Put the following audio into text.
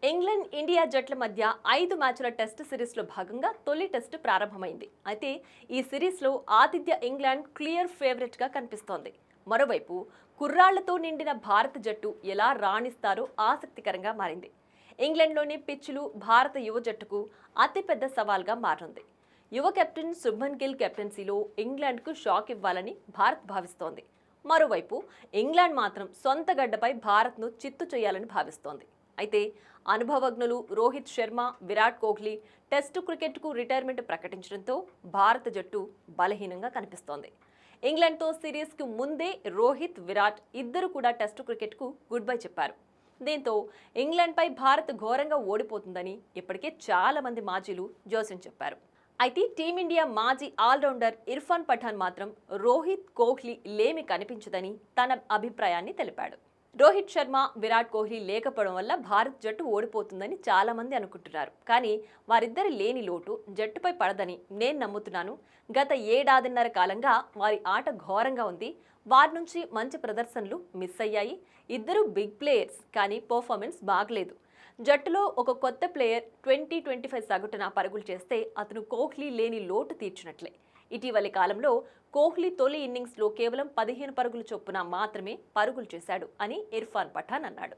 England India జట్ల మధ్య 5 మ్యాచ్ల టెస్ట్ సిరీస్లో భాగంగా తొలి టెస్ట్ ప్రారంభమైంది. అయితే ఈ సిరీస్లో ఆతిథ్య ఇంగ్లాండ్ క్లియర్ ఫేవరెట్గా కనిపిస్తోంది. మరోవైపు కుర్రాళ్లతో నిండిన భారత జట్టు ఎలా రాణిస్తారో ఆసక్తికరంగా మారింది. ఇంగ్లాండ్లోని పిచ్లు భారత యువ జట్టుకు అతిపెద్ద సవాల్గా మారింది. యువ కెప్టెన్ శుభ్మన్ గిల్ కెప్టెన్సీలో ఇంగ్లాండ్కు షాక్ ఇవ్వాలని భారత్ భావిస్తోంది. మరోవైపు ఇంగ్లాండ్ మాత్రం సొంత గడ్డపై భారత్ను చిత్తు చేయాలని భావిస్తోంది. అయితే అనుభవజ్ఞులు రోహిత్ శర్మ, విరాట్ కోహ్లీ టెస్టు క్రికెట్కు రిటైర్మెంట్ ప్రకటించడంతో భారత జట్టు బలహీనంగా కనిపిస్తోంది. ఇంగ్లాండ్తో సిరీస్కు ముందే రోహిత్, విరాట్ ఇద్దరు కూడా టెస్టు క్రికెట్కు గుడ్ బై చెప్పారు. దీంతో ఇంగ్లాండ్పై భారత్ ఘోరంగా ఓడిపోతుందని ఇప్పటికే చాలా మంది మాజీలు జోస్యం చెప్పారు. అయితే టీమిండియా మాజీ ఆల్రౌండర్ ఇర్ఫాన్ పఠాన్ మాత్రం రోహిత్, కోహ్లీ లేమి కనిపించదని తన అభిప్రాయాన్ని తెలిపాడు. రోహిత్ శర్మ, విరాట్ కోహ్లీ లేకపోవడం వల్ల భారత్ జట్టు ఓడిపోతుందని చాలా మంది అనుకుంటున్నారు. కానీ వారిద్దరి లేని లోటు జట్టుపై పడదని నేను నమ్ముతున్నాను. గత ఏడాదిన్నర కాలంగా వారి ఆట ఘోరంగా ఉంది. వారి నుంచి మంచి ప్రదర్శనలు మిస్ అయ్యాయి. ఇద్దరు బిగ్ ప్లేయర్స్, కానీ పర్ఫార్మెన్స్ బాగలేదు. జట్టులో ఒక కొత్త ప్లేయర్ 20-25 సగటున పరుగులు చేస్తే అతను కోహ్లీ లేని లోటు తీర్చినట్లే. ఇటీవలి కాలంలో కోహ్లీ తొలి ఇన్నింగ్స్లో కేవలం 15 పరుగుల చొప్పున మాత్రమే పరుగులు చేశాడు అని ఇర్ఫాన్ పఠాన్ అన్నాడు.